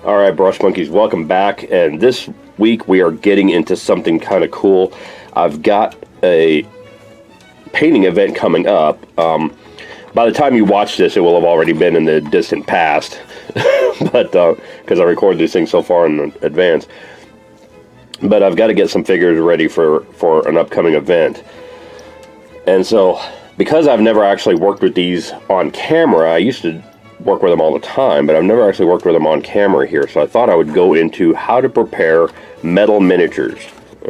Alright, Brush Monkeys, welcome back, and this week we are getting into something kind of cool. I've got a painting event coming up. By the time you watch this, it will have already been in the distant past, but because I record these things so far in advance. But I've got to get some figures ready for an upcoming event. And so, because I've never actually worked with these on camera, I used to work with them all the time, but I've never actually worked with them on camera here, so I thought I would go into how to prepare metal miniatures.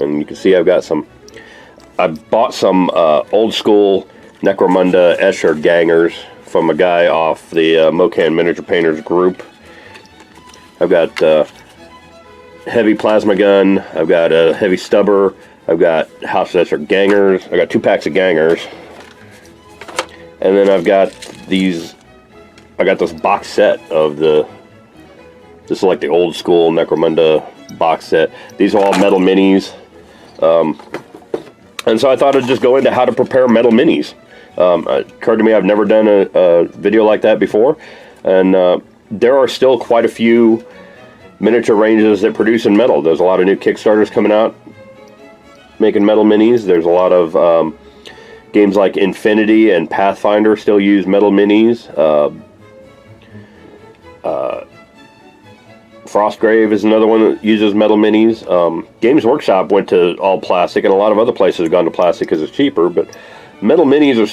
And you can see I bought some old school Necromunda Escher gangers from a guy off the Mocan Miniature Painters group. I've got heavy plasma gun, I've got a heavy stubber, I've got House Escher gangers, I got 2 packs of gangers, and then I've got this box set of this is like the old school Necromunda box set. These are all metal minis. And so I thought I'd just go into how to prepare metal minis. It occurred to me I've never done a video like that before. And there are still quite a few miniature ranges that produce in metal. There's a lot of new Kickstarters coming out making metal minis. There's a lot of games like Infinity and Pathfinder still use metal minis. Frostgrave is another one that uses metal minis. Games Workshop went to all plastic, and a lot of other places have gone to plastic because it's cheaper, but metal minis are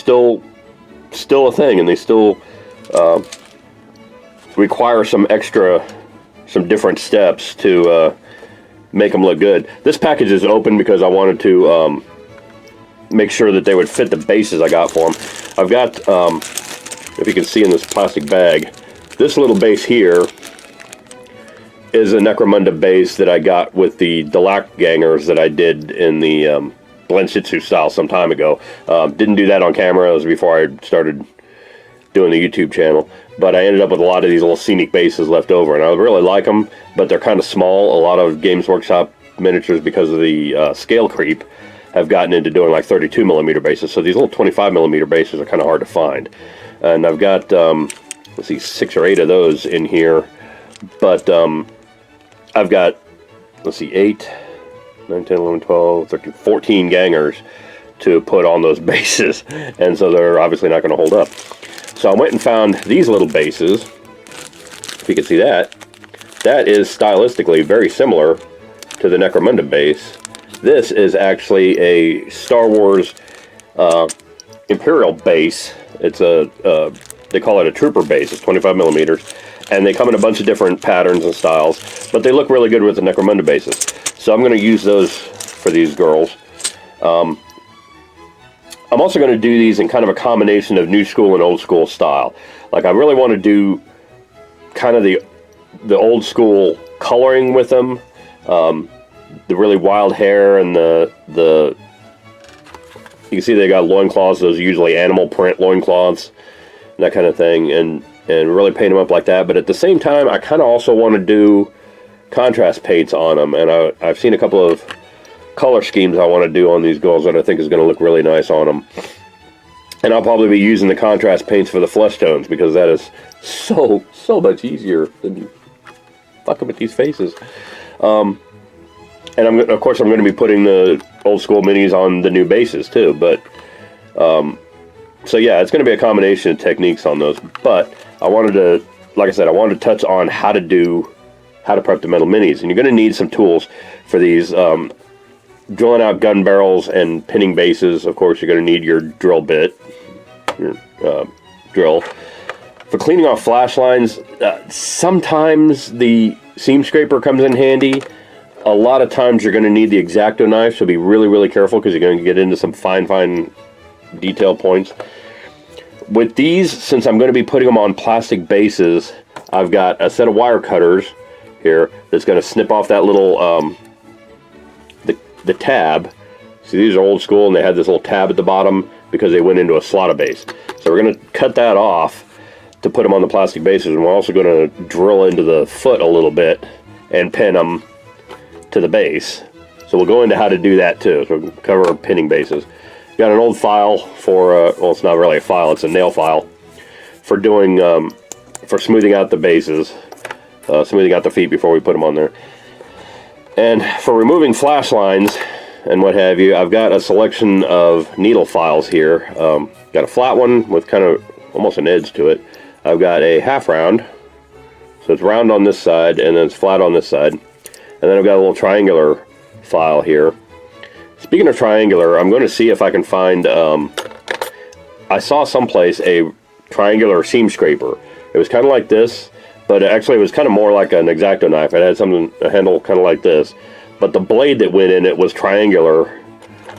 still a thing, and they still require some different steps to make them look good. This package is open because I wanted to make sure that they would fit the bases I got for them. I've got, if you can see in this plastic bag, this little base here is a Necromunda base that I got with the Delac gangers that I did in the Blenshitsu style some time ago. Didn't do that on camera. It was before I started doing the YouTube channel. But I ended up with a lot of these little scenic bases left over, and I really like them, but they're kind of small. A lot of Games Workshop miniatures, because of the scale creep, have gotten into doing like 32mm bases. So these little 25mm bases are kind of hard to find. And I've got, let's see, 6 or 8 of those in here. But I've got, let's see, 8, 9, 10, 11, 12, 13, 14 gangers to put on those bases. And so they're obviously not going to hold up. So I went and found these little bases. If you can see that, that is stylistically very similar to the Necromunda base. This is actually a Star Wars Imperial base. It's they call it a trooper base. It's 25mm. And they come in a bunch of different patterns and styles, but they look really good with the Necromunda bases. So I'm going to use those for these girls. I'm also going to do these in kind of a combination of new school and old school style. Like, I really want to do kind of the old school coloring with them, the really wild hair, and the you can see they got loincloths. Those are usually animal print loincloths, and that kind of thing, and really paint them up like that. But at the same time, I kind of also want to do contrast paints on them, and I've seen a couple of color schemes I want to do on these girls that I think is going to look really nice on them. And I'll probably be using the contrast paints for the flesh tones, because that is so much easier than fucking with these faces. And of course I'm going to be putting the old school minis on the new bases too, but so yeah, it's going to be a combination of techniques on those. But I wanted to, like I said, I wanted to touch on how to prep the metal minis. And you're going to need some tools for these. Drilling out gun barrels and pinning bases. Of course, you're going to need your drill bit, your drill. For cleaning off flash lines, sometimes the seam scraper comes in handy. A lot of times you're going to need the X-Acto knife, so be really careful, because you're going to get into some fine detail points. With these, since I'm going to be putting them on plastic bases, I've got a set of wire cutters here that's going to snip off that little the tab. See, these are old school, and they had this little tab at the bottom because they went into a slotted base. So we're going to cut that off to put them on the plastic bases, and we're also going to drill into the foot a little bit and pin them to the base. So we'll go into how to do that too. So we'll cover our pinning bases. Got an old file for, well, it's not really a file, it's a nail file for doing, for smoothing out the bases. smoothing out the feet before we put them on there. And for removing flash lines and what have you, I've got a selection of needle files here. Got a flat one with kind of almost an edge to it. I've got a half round, so it's round on this side and then it's flat on this side. And then I've got a little triangular file here. Speaking of triangular, I'm going to see if I can find, I saw someplace a triangular seam scraper. It was kind of like this, but actually it was kind of more like an X-Acto knife. It had a handle kind of like this, but the blade that went in it was triangular,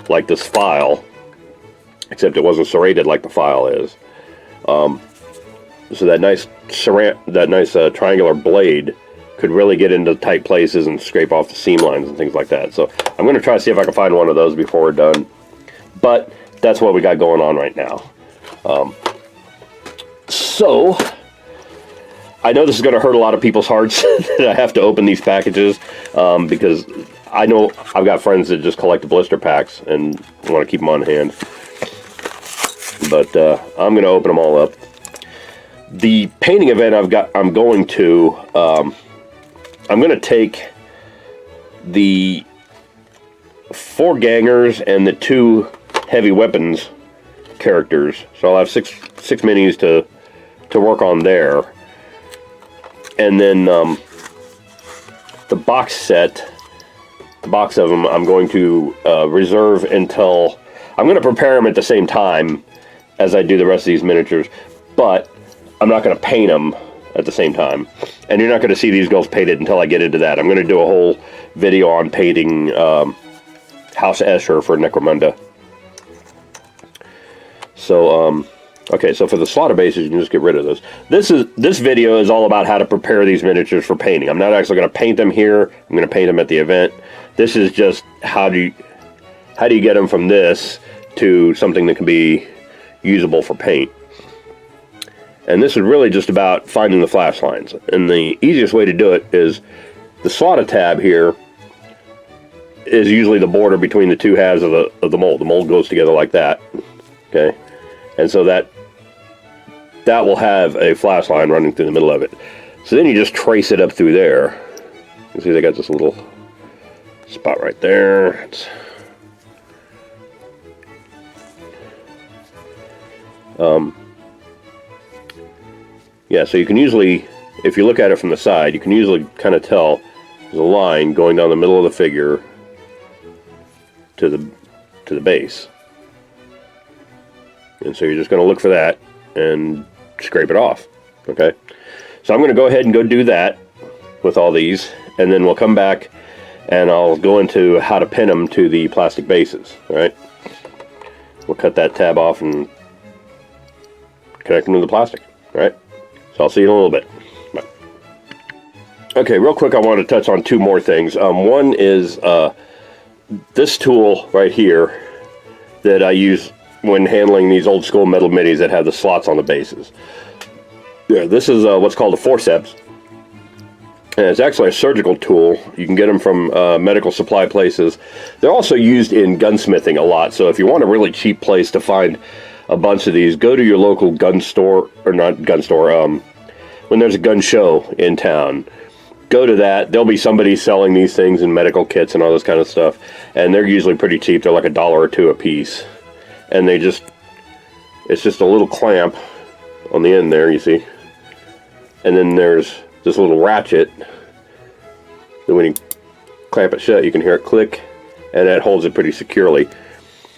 like this file, except it wasn't serrated like the file is. So that nice triangular blade could really get into tight places and scrape off the seam lines and things like that. So I'm going to try to see if I can find one of those before we're done. But that's what we got going on right now. So I know this is going to hurt a lot of people's hearts that I have to open these packages, because I know I've got friends that just collect the blister packs and want to keep them on hand. But I'm going to open them all up. The painting event I'm going to, I'm going to take the 4 gangers and the 2 heavy weapons characters. So I'll have six minis to work on there. And then the box set, the box of them, I'm going to reserve until, I'm going to prepare them at the same time as I do the rest of these miniatures, but I'm not going to paint them at the same time. And you're not going to see these girls painted until I get into that. I'm going to do a whole video on painting House Escher for Necromunda. So, okay, so for the slaughter bases, you can just get rid of those. This video is all about how to prepare these miniatures for painting. I'm not actually going to paint them here. I'm going to paint them at the event. This is just how do you get them from this to something that can be usable for paint. And this is really just about finding the flash lines. And the easiest way to do it is the slaughter tab here is usually the border between the 2 halves of the mold. The mold goes together like that. Okay, and so that will have a flash line running through the middle of it. So then you just trace it up through there. You see they got this little spot right there. Yeah, so you can usually, if you look at it from the side, you can usually kind of tell there's a line going down the middle of the figure to the base. And so you're just going to look for that and scrape it off. Okay, so I'm going to go ahead and go do that with all these, and then we'll come back and I'll go into how to pin them to the plastic bases. All right, we'll cut that tab off and connect them to the plastic. All right, so I'll see you in a little bit. Bye. Okay, real quick, I want to touch on 2 more things. One is this tool right here that I use when handling these old school metal minis that have the slots on the bases. Yeah, this is what's called a forceps, and it's actually a surgical tool. You can get them from medical supply places. They're also used in gunsmithing a lot, so if you want a really cheap place to find a bunch of these, go to your local gun store, or not gun store, when there's a gun show in town, go to that. There'll be somebody selling these things in medical kits and all this kind of stuff, and they're usually pretty cheap. They're like $1 or $2 a piece, and it's just a little clamp on the end there, you see, and then there's this little ratchet that when you clamp it shut, you can hear it click, and that holds it pretty securely.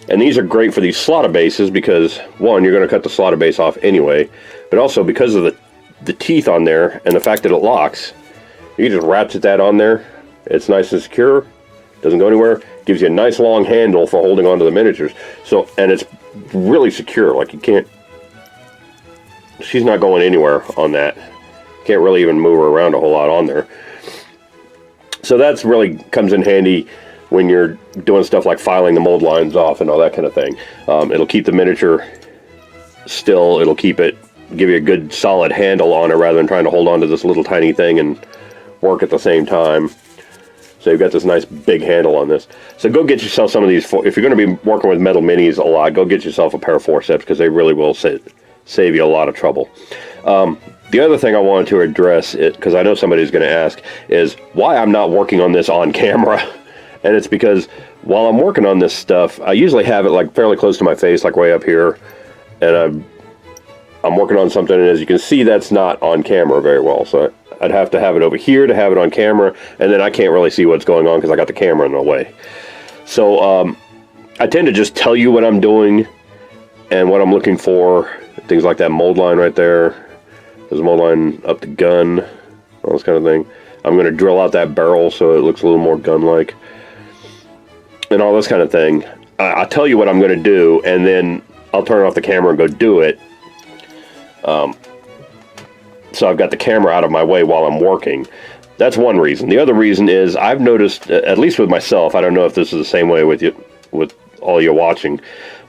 And these are great for these slaughter bases because, one, you're going to cut the slaughter base off anyway, but also because of the teeth on there and the fact that it locks, you can just ratchet that on there. It's nice and secure, doesn't go anywhere, gives you a nice long handle for holding onto the miniatures. So, and it's really secure, like you can't, she's not going anywhere on that. Can't really even move her around a whole lot on there. So that's really comes in handy when you're doing stuff like filing the mold lines off and all that kind of thing. It'll keep the miniature still, it'll keep it, give you a good solid handle on it rather than trying to hold on to this little tiny thing and work at the same time. So you've got this nice big handle on this. So go get yourself some of these, if you're going to be working with metal minis a lot, go get yourself a pair of forceps because they really will save you a lot of trouble. The other thing I wanted to address, because I know somebody's going to ask, is why I'm not working on this on camera. And it's because while I'm working on this stuff, I usually have it like fairly close to my face, like way up here. And I'm working on something, and as you can see, that's not on camera very well. So I'd have to have it over here to have it on camera, and then I can't really see what's going on because I got the camera in the way. So I tend to just tell you what I'm doing and what I'm looking for. Things like that mold line right there. There's a mold line up the gun, all this kind of thing. I'm going to drill out that barrel so it looks a little more gun-like. And all this kind of thing. I'll tell you what I'm going to do, and then I'll turn off the camera and go do it. So I've got the camera out of my way while I'm working. That's one reason. The other reason is I've noticed, at least with myself, I don't know if this is the same way with you, with all you watching,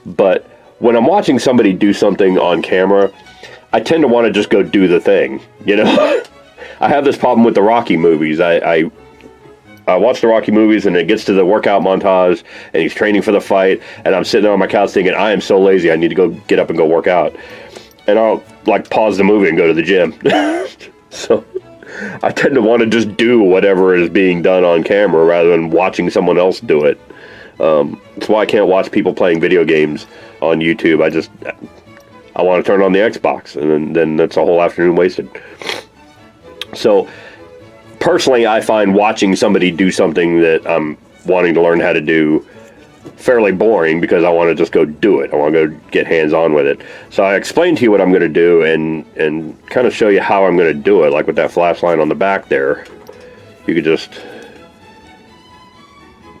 but when I'm watching somebody do something on camera, I tend to want to just go do the thing, you know? I have this problem with the Rocky movies. I watch the Rocky movies, and it gets to the workout montage, and he's training for the fight, and I'm sitting there on my couch thinking, I am so lazy, I need to go get up and go work out. And I'll, like, pause the movie and go to the gym. So I tend to want to just do whatever is being done on camera rather than watching someone else do it. That's why I can't watch people playing video games on YouTube. I want to turn on the Xbox, and then that's a whole afternoon wasted. So, personally, I find watching somebody do something that I'm wanting to learn how to do fairly boring because I want to just go do it. I want to go get hands-on with it. So I explained to you what I'm going to do and kind of show you how I'm going to do it, like with that flash line on the back there. You could just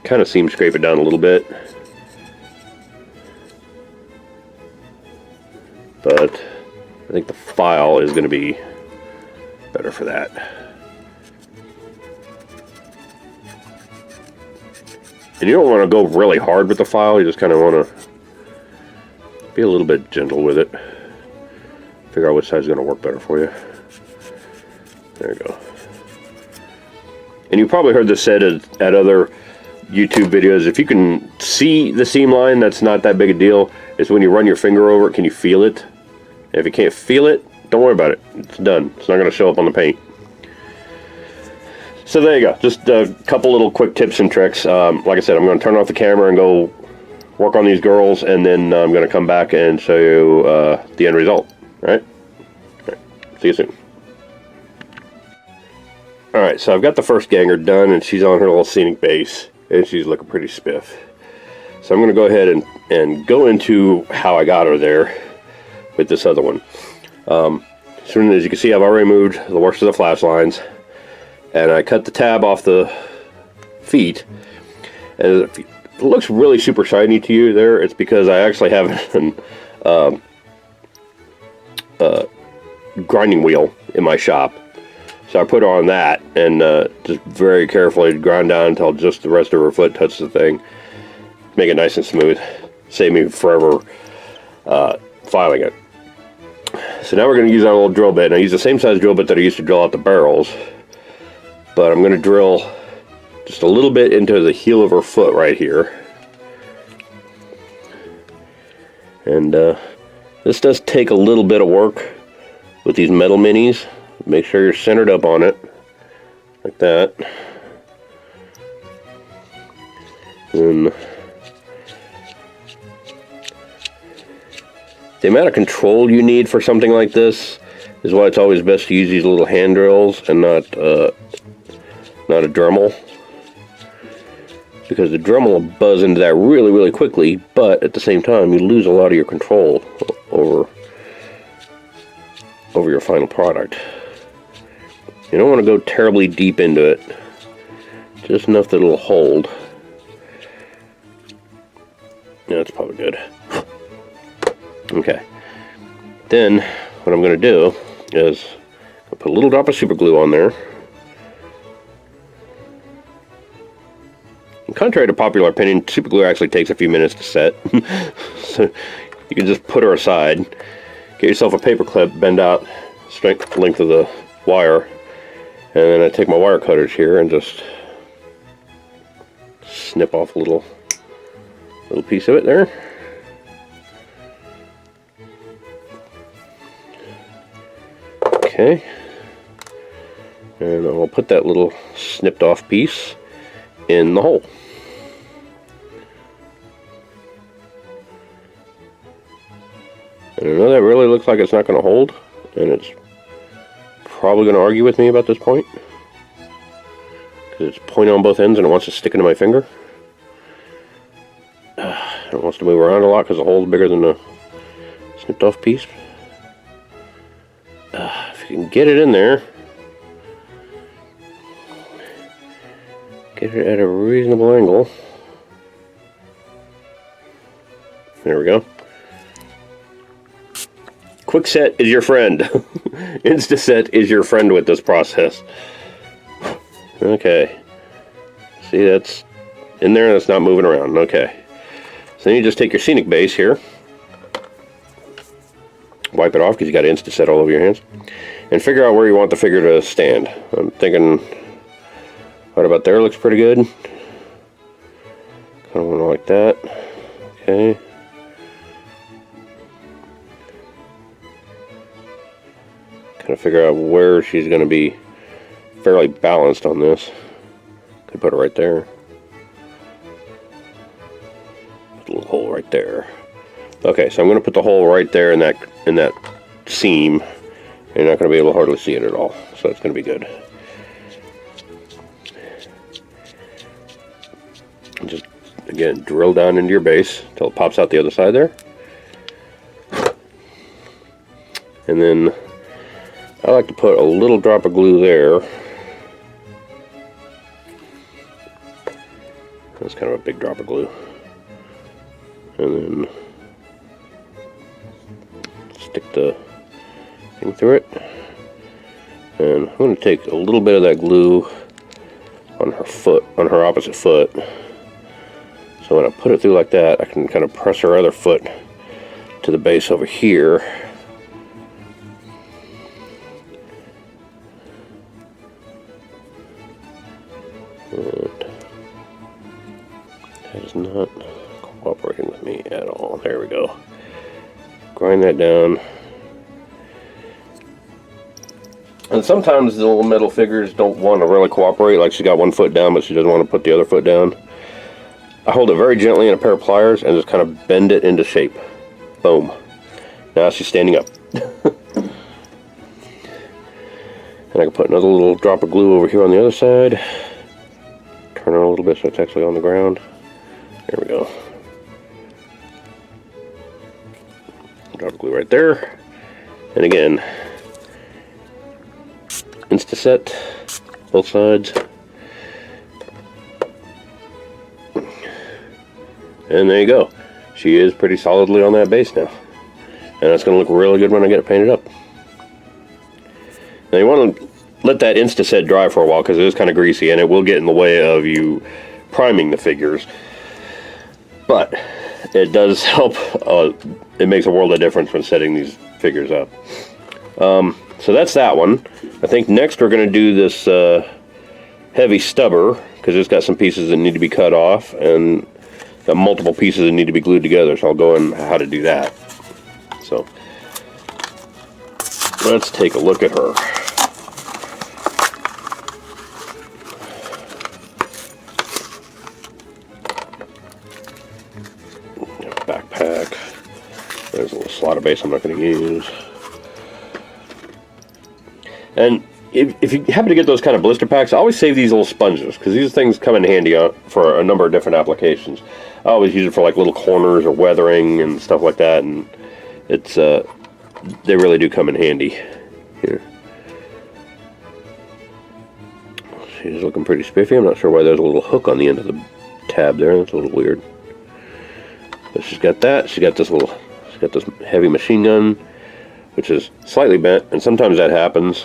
kind of seam scrape it down a little bit. But I think the file is going to be better for that. And you don't want to go really hard with the file, you just kind of want to be a little bit gentle with it. Figure out which side is going to work better for you. There you go. And you probably heard this said at other YouTube videos, if you can see the seam line, that's not that big a deal. It's when you run your finger over it, can you feel it? And if you can't feel it, don't worry about it. It's done. It's not going to show up on the paint. So there you go. Just a couple little quick tips and tricks. Like I said, I'm going to turn off the camera and go work on these girls, and then I'm going to come back and show you the end result. All right? See you soon. Alright, so I've got the first ganger done, and she's on her little scenic base, and she's looking pretty spiff. So I'm going to go ahead and go into how I got her there with this other one. Soon as you can see, I've already moved the worst of the flash lines, and I cut the tab off the feet. And if it looks really super shiny to you there, it's because I actually have a grinding wheel in my shop. So I put on that and just very carefully grind down until just the rest of her foot touches the thing. Make it nice and smooth. Save me forever filing it. So now we're going to use our little drill bit. And I use the same size drill bit that I used to drill out the barrels. But I'm going to drill just a little bit into the heel of her foot right here. And this does take a little bit of work with these metal minis. Make sure you're centered up on it, like that. And the amount of control you need for something like this is why it's always best to use these little hand drills and not a Dremel. Because the Dremel will buzz into that really, really quickly, but at the same time you lose a lot of your control over your final product. You don't want to go terribly deep into it, just enough that it'll hold. Yeah, that's probably good. Okay. Then, what I'm going to do is I'll put a little drop of super glue on there. And contrary to popular opinion, super glue actually takes a few minutes to set. So you can just put her aside, get yourself a paper clip, bend out straight length of the wire. And then I take my wire cutters here and just snip off a little piece of it there. Okay. And I'll put that little snipped off piece in the hole. And I know that really looks like it's not going to hold, and it's probably going to argue with me about this point, because it's pointing on both ends and it wants to stick into my finger. It wants to move around a lot because the hole's bigger than the snipped off piece. If you can get it in there, get it at a reasonable angle. There we go. Quick set is your friend. Instaset is your friend with this process. Okay. See, that's in there and it's not moving around. Okay. So then you just take your scenic base here. Wipe it off because you got Instaset all over your hands. And figure out where you want the figure to stand. I'm thinking right about there looks pretty good. Kind of want like that. Okay. Kind of figure out where she's going to be fairly balanced on this. Could put it right there. Put a little hole right there. Okay, so I'm going to put the hole right there in that seam. You're not going to be able to hardly see it at all, so it's going to be good. And just again drill down into your base until it pops out the other side there, and then I like to put a little drop of glue there. That's kind of a big drop of glue. And then stick the thing through it. And I'm going to take a little bit of that glue on her foot, on her opposite foot. So when I put it through like that, I can kind of press her other foot to the base over here. And that is not cooperating with me at all. There we go. Grind that down. And sometimes the little metal figures don't want to really cooperate, like she's got one foot down, but she doesn't want to put the other foot down. I hold it very gently in a pair of pliers and just kind of bend it into shape. Boom. Now she's standing up. And I can put another little drop of glue over here on the other side. Turn it a little bit so it's actually on the ground. There we go. Drop of glue right there. And again, Instaset, both sides. And there you go. She is pretty solidly on that base now. And that's going to look really good when I get it painted up. Now you want to let that Instaset dry for a while because it is kind of greasy and it will get in the way of you priming the figures. But it does help. It makes a world of difference when setting these figures up. So that's that one. I think next we're going to do this heavy stubber because it's got some pieces that need to be cut off and got multiple pieces that need to be glued together. So I'll go in how to do that. So let's take a look at her. Backpack. There's a little slaughter base I'm not going to use. And if you happen to get those kind of blister packs, I always save these little sponges because these things come in handy for a number of different applications. I always use it for like little corners or weathering and stuff like that, and it's they really do come in handy. Here, she's looking pretty spiffy. I'm not sure why there's a little hook on the end of the tab there. That's a little weird. But she's got that. She's got this heavy machine gun, which is slightly bent, and sometimes that happens.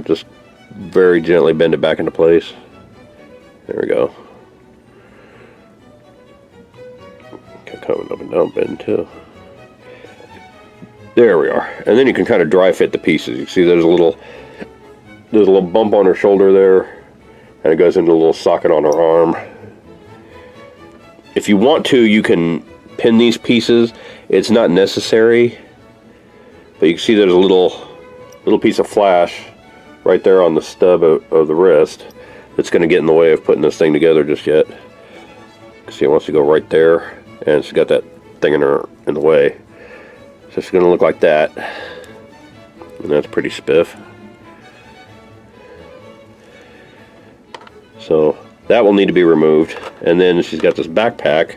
Just very gently bend it back into place. There we go. Coming up and down bend too. There we are. And then you can kind of dry fit the pieces. You see there's a little bump on her shoulder there, and it goes into a little socket on her arm. If you want to, you can pin these pieces. It's not necessary. But you can see there's a little little piece of flash right there on the stub of the wrist that's going to get in the way of putting this thing together just yet. See, it wants to go right there, and it's got that thing in the way. So it's going to look like that, and that's pretty spiff. So that will need to be removed. And then she's got this backpack,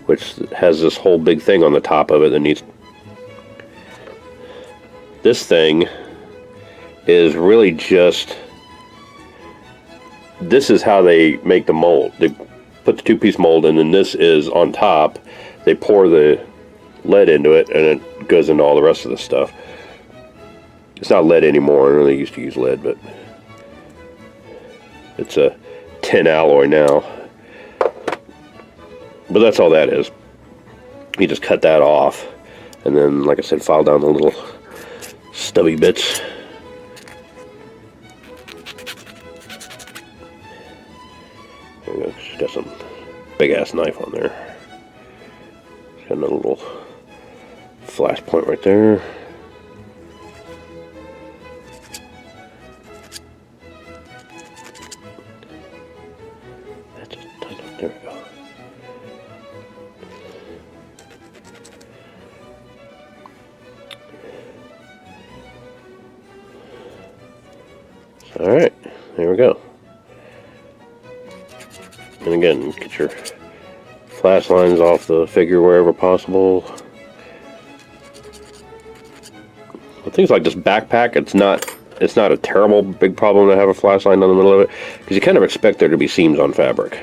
which has this whole big thing on the top of it that needs... This thing is really just... This is how they make the mold. They put the two-piece mold in, and this is on top. They pour the lead into it, and it goes into all the rest of the stuff. It's not lead anymore. I know they used to use lead, but it's a tin alloy now. But that's all that is. You just cut that off, and then, like I said, file down the little stubby bits. There you go. She's got some big ass knife on there. She's got another little flash point right there. That just doesn't. There we go. All right, there we go. And again, get your flash lines off the figure wherever possible. With things like this backpack, it's not a terrible big problem to have a flash line down the middle of it, because you kind of expect there to be seams on fabric.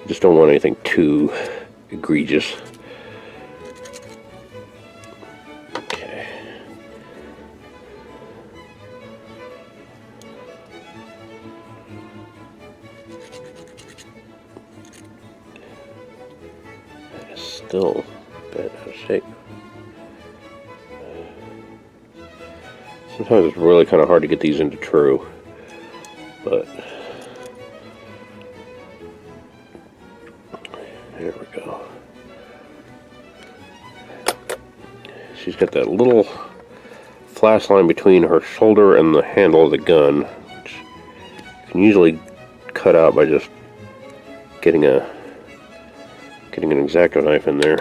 You just don't want anything too egregious. Okay. Still bad out of shape. Sometimes it's really kind of hard to get these into true, but there we go. She's got that little flash line between her shoulder and the handle of the gun, which you can usually cut out by just getting an X-Acto knife in there.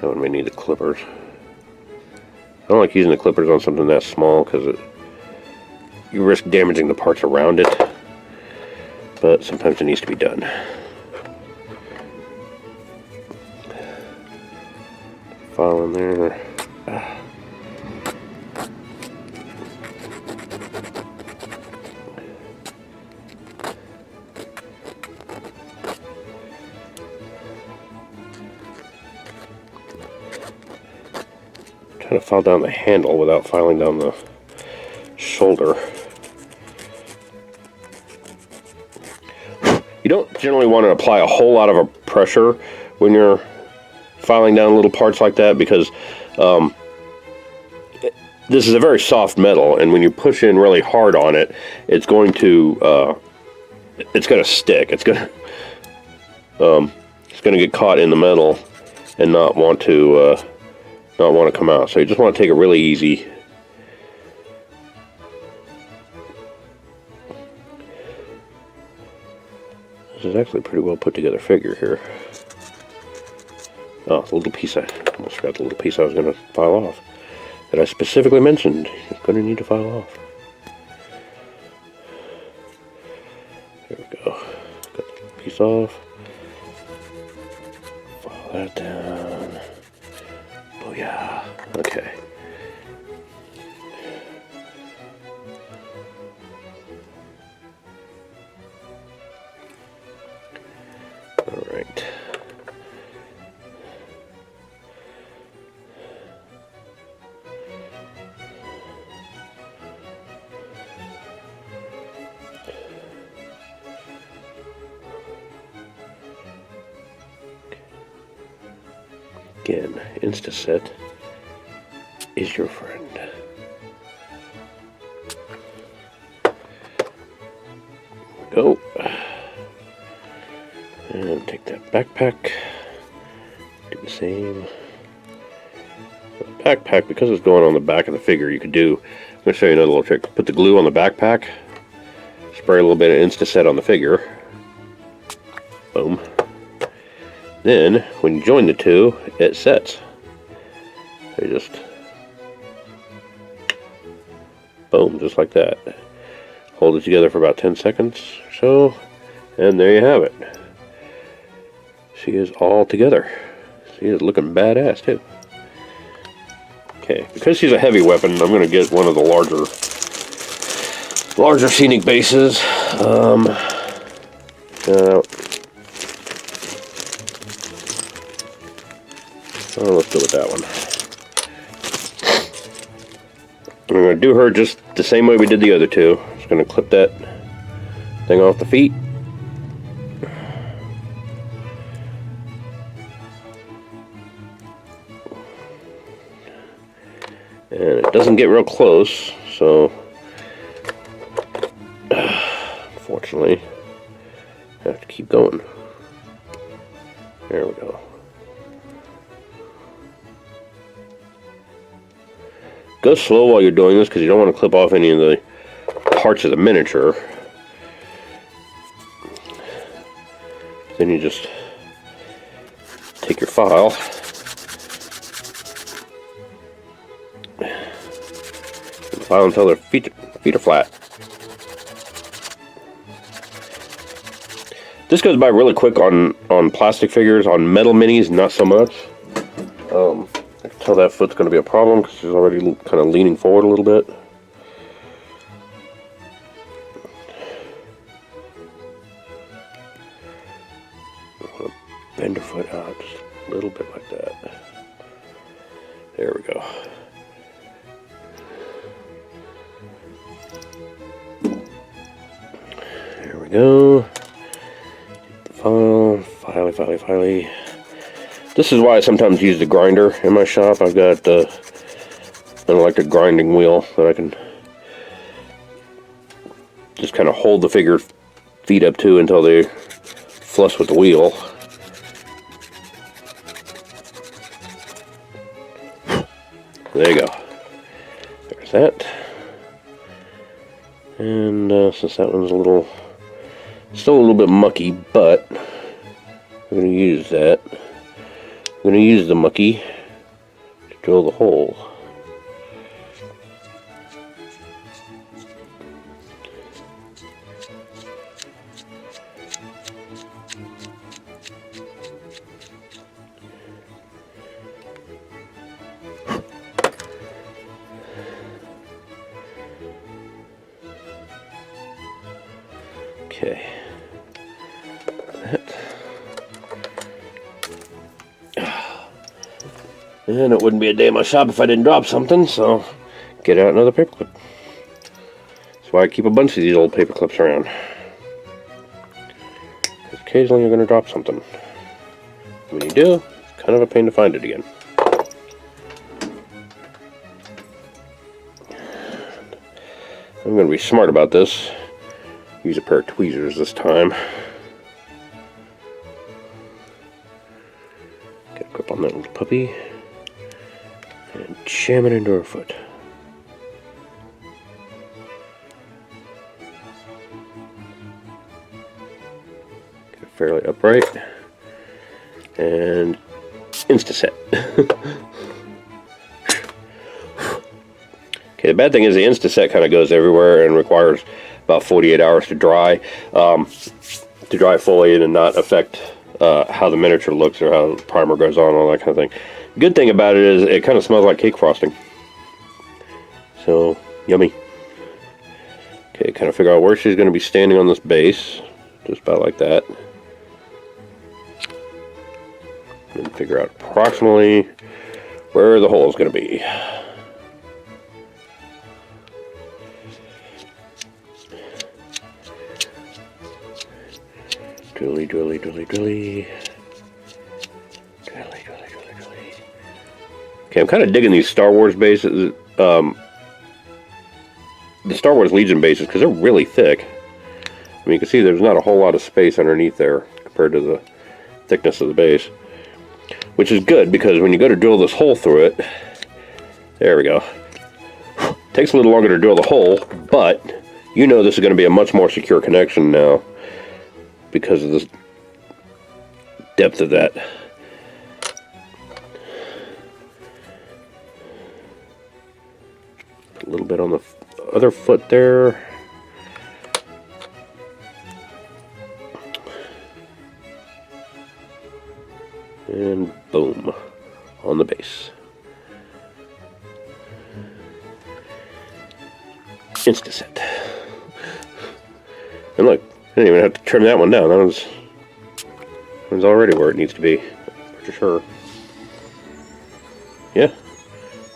That one may need the clippers. I don't like using the clippers on something that small because you risk damaging the parts around it, but sometimes it needs to be done. File in there. Trying to file down the handle without filing down the shoulder. You don't generally want to apply a whole lot of a pressure when you're filing down little parts like that, because this is a very soft metal, and when you push in really hard on it, it's going to stick. It's going to get caught in the metal and not want to come out. So you just want to take it really easy. This is actually a pretty well put together figure here. Oh, the little piece, I almost forgot the little piece I was going to file off, that I specifically mentioned you're going to need to file off. There we go. Got the piece off. File that down. Booyah. Okay. All right. Again, Instaset is your friend. Go. And take that backpack. Do the same. backpack, because it's going on the back of the figure, you could do, I'm going to show you another little trick. Put the glue on the backpack, spray a little bit of Insta-Set on the figure. Boom. Then, when you join the two, it sets. So you just, boom, just like that. Hold it together for about 10 seconds or so, and there you have it. She is all together. She is looking badass too. Okay, because she's a heavy weapon, I'm going to get one of the larger scenic bases. Let's go with that one. I'm going to do her just the same way we did the other two. Just going to clip that thing off the feet. And it doesn't get real close, so unfortunately I have to keep going. There we go. Go slow while you're doing this because you don't want to clip off any of the parts of the miniature. Then you just take your file, file until their feet are flat. This goes by really quick on plastic figures. On metal minis, not so much. I can tell that foot's going to be a problem because she's already kind of leaning forward a little bit. Bend her foot out just a little bit like that. There we go. There we go. The file. This is why I sometimes use the grinder in my shop. I've got an electric grinding wheel that I can just kind of hold the figure feet up to until they flush with the wheel. There you go. There's that. And since that one's still a little bit mucky, but I'm going to use that. I'm going to use the mucky to drill the hole. Okay. And it wouldn't be a day in my shop if I didn't drop something, so get out another paper clip. That's why I keep a bunch of these old paper clips around. Because occasionally you're going to drop something. When you do, it's kind of a pain to find it again. I'm going to be smart about this. Use a pair of tweezers this time. Get a grip on that little puppy. And jam it into her foot. Get it fairly upright. And Insta-Set. Okay, the bad thing is the Insta-Set kind of goes everywhere and requires about 48 hours to dry fully and not affect how the miniature looks or how the primer goes on, all that kind of thing. Good thing about it is it kind of smells like cake frosting. So, yummy. Okay, kind of figure out where she's going to be standing on this base. Just about like that. And figure out approximately where the hole is going to be. Drilly, drilly, drilly, drilly. Drilly, drilly, drilly, drilly. Okay, I'm kind of digging these Star Wars bases. The Star Wars Legion bases, because they're really thick. I mean, you can see there's not a whole lot of space underneath there compared to the thickness of the base. Which is good, because when you go to drill this hole through it, There we go. Takes a little longer to drill the hole, but you know this is going to be a much more secure connection now because of the depth of that. A little bit on the other foot there. And boom, on the base. Insta-set. And look, I didn't even have to trim that one down. That was already where it needs to be, for sure. Yeah,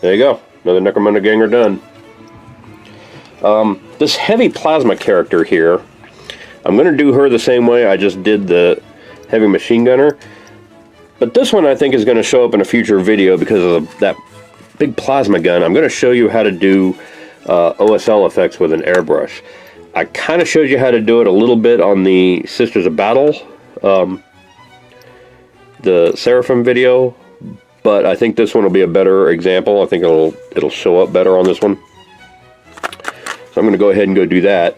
there you go. Another Necromunda Ganger done. This heavy plasma character here, I'm going to do her the same way I just did the heavy machine gunner. But this one I think is going to show up in a future video because of that big plasma gun. I'm going to show you how to do OSL effects with an airbrush. I kind of showed you how to do it a little bit on the Sisters of Battle, the Seraphim video, but I think this one will be a better example. I think it'll show up better on this one. So I'm going to go ahead and go do that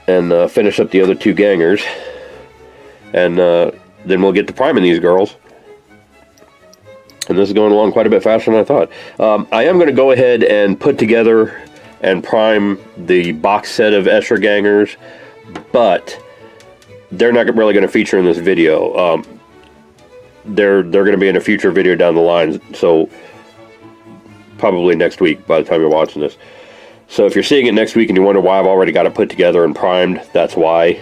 and finish up the other two gangers, and then we'll get to priming these girls. And this is going along quite a bit faster than I thought. I am going to go ahead and put together and prime the box set of Escher gangers, but they're not really going to feature in this video. They're going to be in a future video down the line, so probably next week by the time you're watching this. So if you're seeing it next week and you wonder why I've already got it put together and primed, that's why,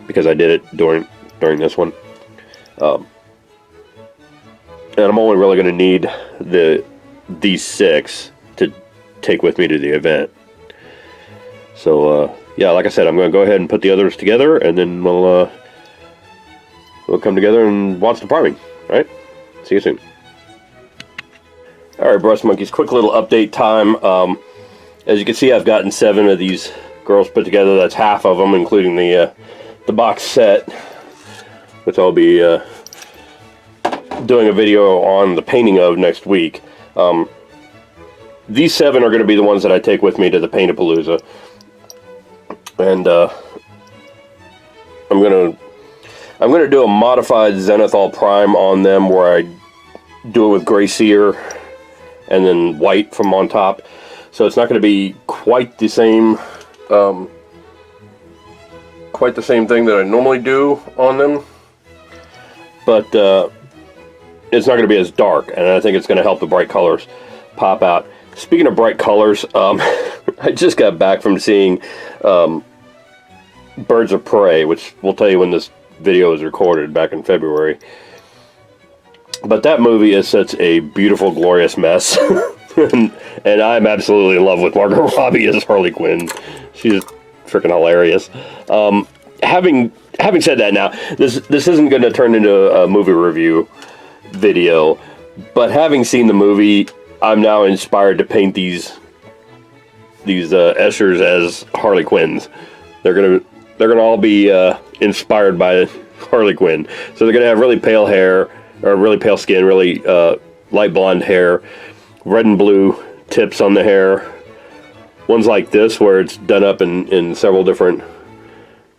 because I did it during this one. And I'm only really going to need these 6 to take with me to the event. So yeah, like I said, I'm going to go ahead and put the others together, and then we'll come together and watch the priming. All right, see you soon. All right, Breast Monkeys, quick little update time. As you can see, I've gotten 7 of these girls put together. That's half of them, including the box set, which I'll be doing a video on the painting of next week. These 7 are going to be the ones that I take with me to the Paint-A-Palooza, and I'm gonna do a modified Zenithal Prime on them, where I do it with gray cere and then white from on top. So it's not going to be quite the same thing that I normally do on them, but it's not going to be as dark, and I think it's going to help the bright colors pop out. Speaking of bright colors, I just got back from seeing Birds of Prey, which we'll tell you when this video is recorded, back in February. But that movie is such a beautiful, glorious mess. and I'm absolutely in love with Margot Robbie as Harley Quinn. She's freaking hilarious. Having said that, now this isn't going to turn into a movie review video, but having seen the movie, I'm now inspired to paint these Eschers as Harley Quinns. They're gonna all be inspired by Harley Quinn. So they're gonna have really pale hair, or really pale skin, really light blonde hair, red and blue tips on the hair. One's like this, where it's done up in several different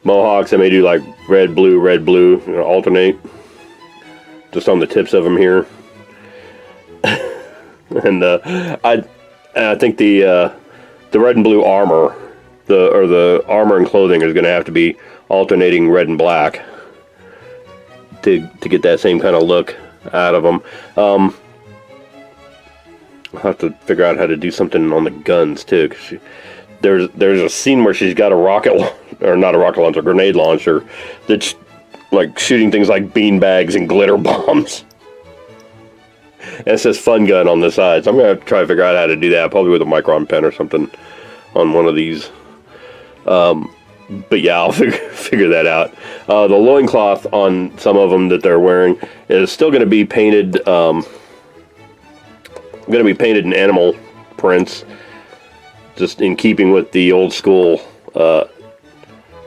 mohawks. I may do like red, blue, alternate, just on the tips of them here. And I think the red and blue armor, the armor and clothing is going to have to be alternating red and black to get that same kind of look out of them. I'll have to figure out how to do something on the guns too, because there's a scene where she's got a rocket, or not a rocket launcher, a grenade launcher, that's like shooting things like bean bags and glitter bombs. And it says fun gun on the side, so I'm going to try to figure out how to do that, probably with a micron pen or something on one of these. But yeah, I'll figure that out. The loincloth on some of them that they're wearing is still going to be painted, in animal prints, just in keeping with the old school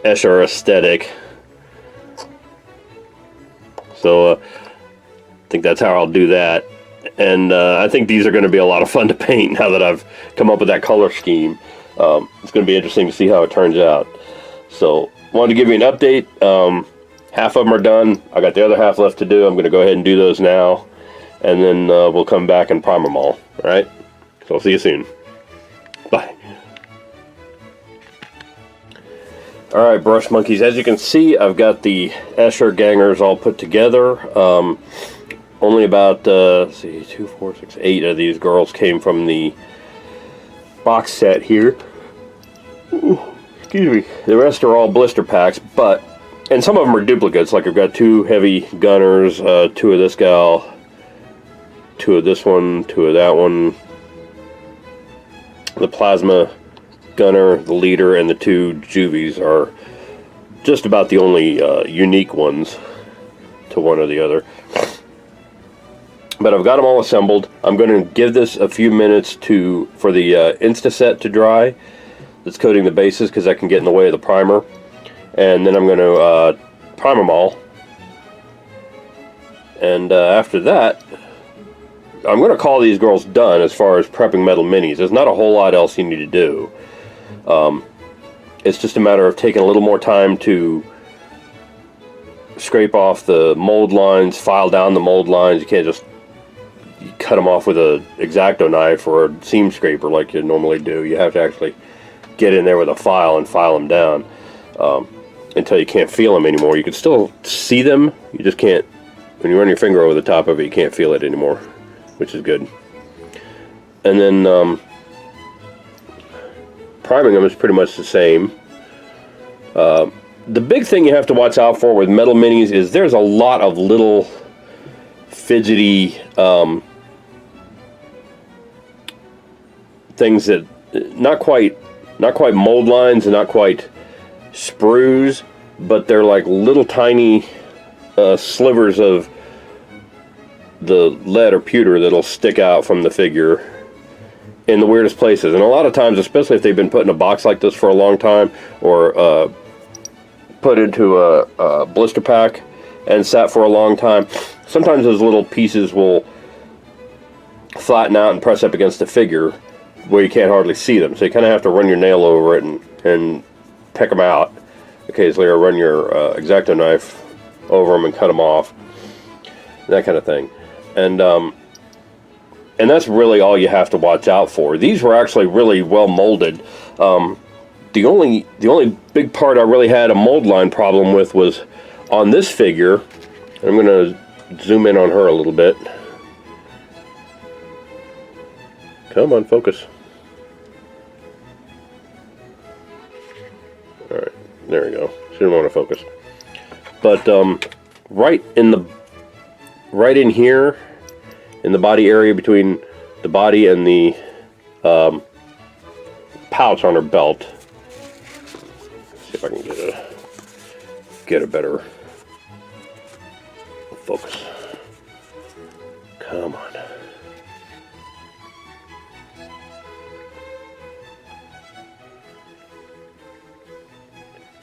Escher aesthetic. So I think that's how I'll do that. And I think these are going to be a lot of fun to paint now that I've come up with that color scheme. It's going to be interesting to see how it turns out. So, wanted to give you an update. Half of them are done. I got the other half left to do. I'm going to go ahead and do those now. And then we'll come back and prime them all. Alright? So, I'll see you soon. Bye. Alright, brush monkeys. As you can see, I've got the Escher gangers all put together. Only about, let's see, 2, 4, 6, 8 of these girls came from the box set here. Ooh, excuse me. The rest are all blister packs, and some of them are duplicates. Like I've got 2 heavy gunners, 2 of this gal, 2 of this one, 2 of that one. The plasma gunner, the leader, and the 2 juvies are just about the only unique ones to one or the other. But I've got them all assembled. I'm going to give this a few minutes for the Instaset to dry. That's coating the bases because that can get in the way of the primer. And then I'm going to prime them all. And after that, I'm going to call these girls done as far as prepping metal minis. There's not a whole lot else you need to do. It's just a matter of taking a little more time to scrape off the mold lines, file down the mold lines. You can't just cut them off with a X-Acto knife or a seam scraper like you normally do. You have to actually get in there with a file and file them down until you can't feel them anymore. You can still see them, you just can't, when you run your finger over the top of it, you can't feel it anymore, which is good. And then priming them is pretty much the same. The big thing you have to watch out for with metal minis is there's a lot of little fidgety things that not quite mold lines and not quite sprues, but they're like little tiny slivers of the lead or pewter that'll stick out from the figure in the weirdest places. And a lot of times, especially if they've been put in a box like this for a long time, or put into a blister pack and sat for a long time, sometimes those little pieces will flatten out and press up against the figure where you can't hardly see them. So you kind of have to run your nail over it and pick them out occasionally, or run your X-Acto knife over them and cut them off, that kind of thing. And that's really all you have to watch out for. These were actually really well molded. The only big part I really had a mold line problem with was on this figure. I'm going to zoom in on her a little bit. Come on, focus. Alright, there we go. She didn't want to focus. But right in here, in the body area between the body and the pouch on her belt. Let's see if I can get a better focus. Come on.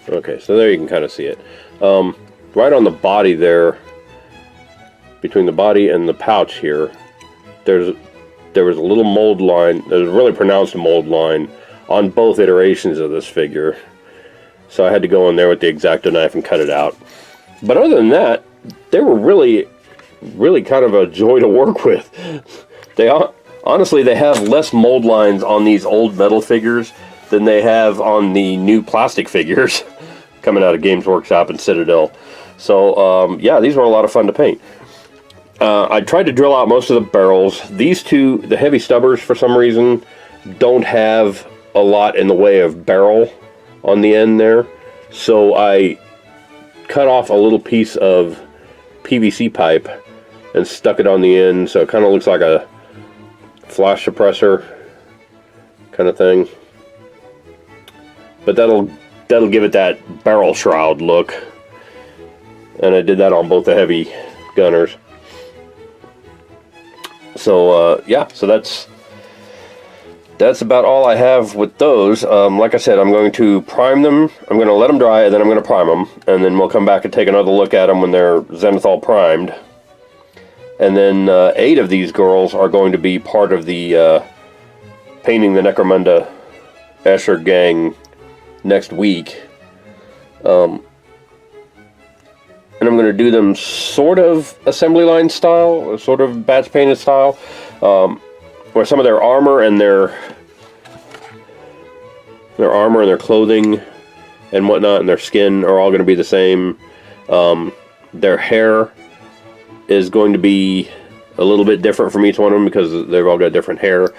Okay, so there you can kind of see it. Right on the body there, between the body and the pouch here, there was a little mold line. There's a really pronounced mold line on both iterations of this figure. So I had to go in there with the X-Acto knife and cut it out. But other than that, they were really kind of a joy to work with. Honestly, they have less mold lines on these old metal figures than they have on the new plastic figures coming out of Games Workshop and Citadel. So yeah, these were a lot of fun to paint. I tried to drill out most of the barrels. These two, the heavy stubbers, for some reason, don't have a lot in the way of barrel on the end there. So I cut off a little piece of PVC pipe and stuck it on the end, so it kind of looks like a flash suppressor kind of thing. But that'll give it that barrel shroud look. And I did that on both the heavy gunners. So yeah, so that's about all I have with those. Like I said, I'm going to prime them. I'm going to let them dry, and then I'm going to prime them, and then we'll come back and take another look at them when they're zenithal primed. And then 8 of these girls are going to be part of the painting the Necromunda Escher gang next week. And I'm going to do them sort of assembly line style, sort of batch painted style, where some of their armor and their clothing and whatnot and their skin are all going to be the same. Their hair is going to be a little bit different from each one of them because they've all got different hair.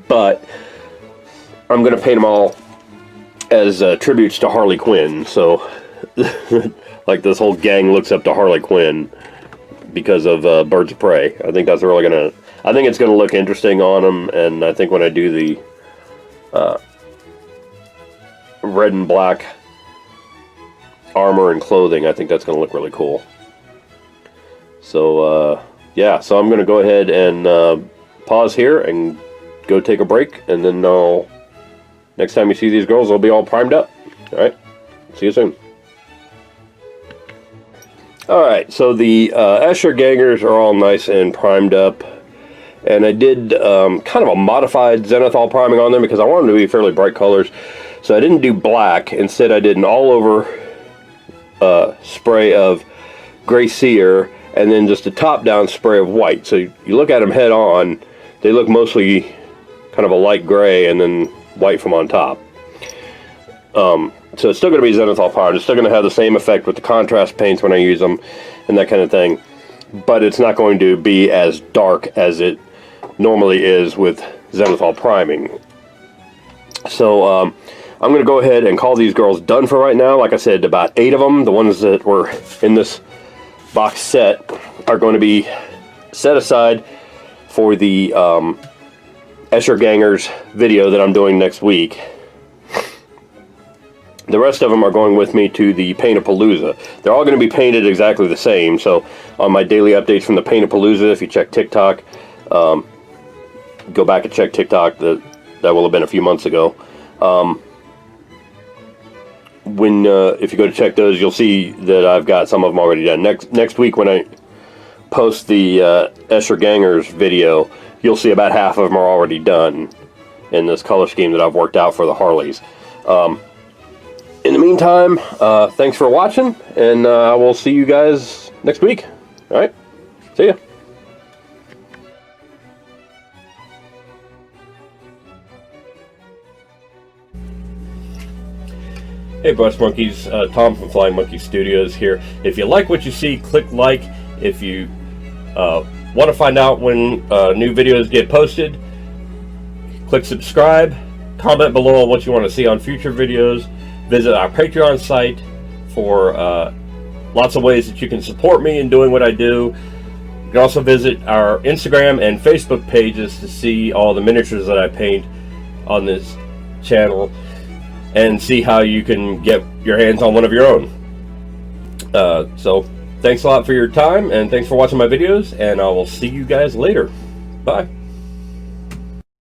But I'm going to paint them all as tributes to Harley Quinn. So, like, this whole gang looks up to Harley Quinn because of Birds of Prey. I think that's really going to... I think it's going to look interesting on them, and I think when I do the red and black armor and clothing, I think that's going to look really cool. So, yeah, so I'm going to go ahead and pause here and go take a break, and then next time you see these girls, they'll be all primed up. Alright, see you soon. Alright, so the Escher gangers are all nice and primed up, and I did kind of a modified zenithal priming on them because I wanted them to be fairly bright colors. So I didn't do black, instead I did an all-over spray of gray sear, and then just a top-down spray of white. So you look at them head-on, they look mostly kind of a light gray and then white from on top. So it's still going to be zenithal primed. It's still going to have the same effect with the contrast paints when I use them and that kind of thing. But it's not going to be as dark as it normally is with zenithal priming. So I'm going to go ahead and call these girls done for right now. Like I said, about 8 of them, the ones that were in this box set, are going to be set aside for the Escher Gangers video that I'm doing next week. The rest of them are going with me to the Paint-A-Palooza. They're all going to be painted exactly the same. So on my daily updates from the Paint-A-Palooza, if you check TikTok, go back and check TikTok. That will have been a few months ago. If you go to check those, you'll see that I've got some of them already done. Next week when I post the Escher Gangers video, you'll see about half of them are already done in this color scheme that I've worked out for the Harleys. In the meantime, thanks for watching, and I will see you guys next week. Alright, see ya. Hey Brush Monkeys, Tom from Flying Monkey Studios here. If you like what you see, click like. If you want to find out when new videos get posted, click subscribe. Comment below on what you want to see on future videos. Visit our Patreon site for lots of ways that you can support me in doing what I do. You can also visit our Instagram and Facebook pages to see all the miniatures that I paint on this channel, and see how you can get your hands on one of your own. So thanks a lot for your time, and thanks for watching my videos, and I will see you guys later. Bye.